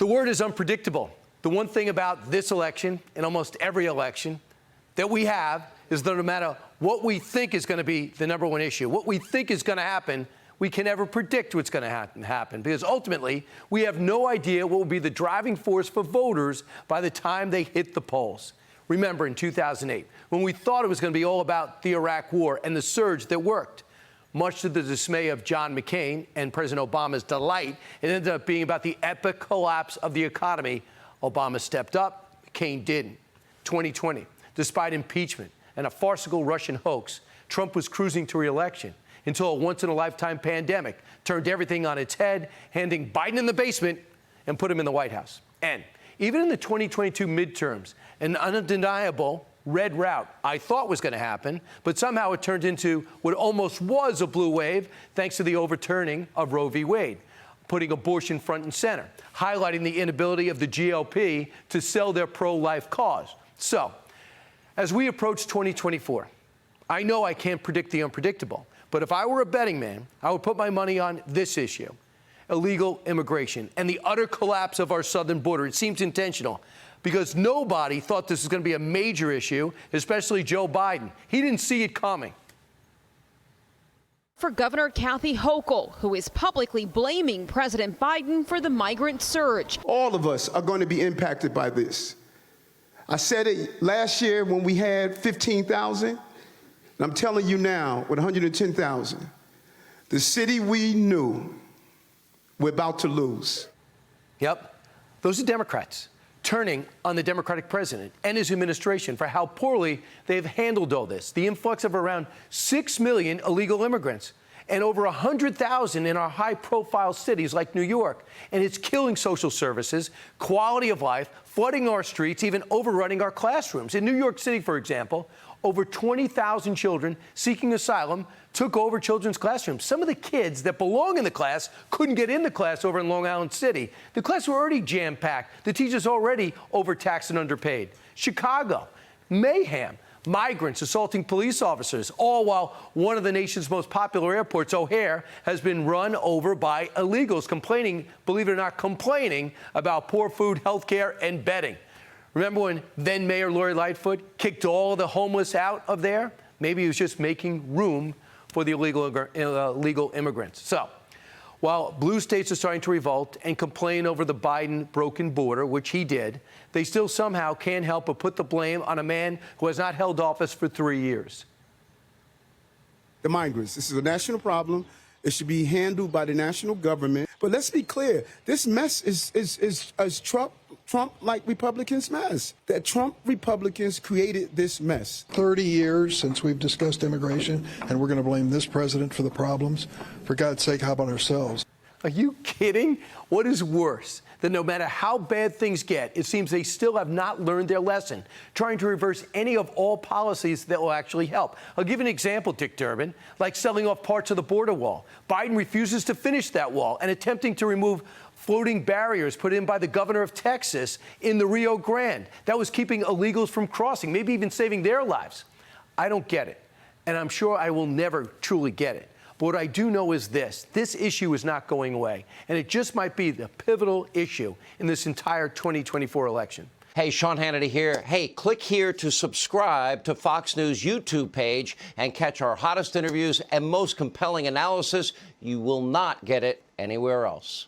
The word is unpredictable. The one thing about this election and almost every election that we have is that no matter what we think is going to be the number one issue, what we think is going to happen, we can never predict what's going to happen because ultimately we have no idea what will be the driving force for voters by the time they hit the polls. Remember in 2008, when we thought it was going to be all about the Iraq War and the surge that worked, much to the dismay of John McCain and President Obama's delight, it ended up being about the epic collapse of the economy. Obama stepped up, McCain didn't. 2020, despite impeachment and a farcical Russian hoax, Trump was cruising to re-election until a once-in-a-lifetime pandemic turned everything on its head, handing Biden in the basement and put him in the White House. And even in the 2022 midterms, an undeniable red route I thought was going to happen, but somehow it turned into what almost was a blue wave thanks to the overturning of Roe v. Wade, putting abortion front and center, highlighting the inability of the GOP to sell their pro-life cause. So, as we approach 2024, I know I can't predict the unpredictable, but if I were a betting man, I would put my money on this issue: illegal immigration and the utter collapse of our southern border. It seems intentional because nobody thought this was going to be a major issue, especially Joe Biden. He didn't see it coming. For Governor Kathy Hochul, who is publicly blaming President Biden for the migrant surge. All of us are going to be impacted by this. I said it last year when we had 15,000, and I'm telling you now with 110,000, the city we knew we're about to lose. Yep, those are Democrats turning on the Democratic president and his administration for how poorly they've handled all this. The influx of around 6 million illegal immigrants and over 100,000 in our high-profile cities like New York. And it's killing social services, quality of life, flooding our streets, even overrunning our classrooms. In New York City, for example, over 20,000 children seeking asylum took over children's classrooms. Some of the kids that belong in the class couldn't get into class over in Long Island City. The classes were already jam-packed. The teachers already overtaxed and underpaid. Chicago, mayhem. Migrants assaulting police officers, all while one of the nation's most popular airports, O'Hare, has been run over by illegals complaining, believe it or not, complaining about poor food, health care, and bedding. Remember when then Mayor Lori Lightfoot kicked all the homeless out of there? Maybe he was just making room for the illegal immigrants. So, while blue states are starting to revolt and complain over the Biden broken border, which he did, they still somehow can't help but put the blame on a man who has not held office for 3 years. The migrants. This is a national problem. It should be handled by the national government. But let's be clear. This mess is Trump-like Republicans' mess. That Trump Republicans created this mess. 30 years since we've discussed immigration, and we're going to blame this president for the problems. For God's sake, how about ourselves? Are you kidding? What is worse? That no matter how bad things get, it seems they still have not learned their lesson, trying to reverse any of all policies that will actually help. I'll give an example, Dick Durbin, like selling off parts of the border wall. Biden refuses to finish that wall and attempting to remove floating barriers put in by the governor of Texas in the Rio Grande. That was keeping illegals from crossing, maybe even saving their lives. I don't get it, and I'm sure I will never truly get it. But what I do know is this issue is not going away, and it just might be the pivotal issue in this entire 2024 election. Hey, Sean Hannity here. Hey, click here to subscribe to Fox News YouTube page and catch our hottest interviews and most compelling analysis. You will not get it anywhere else.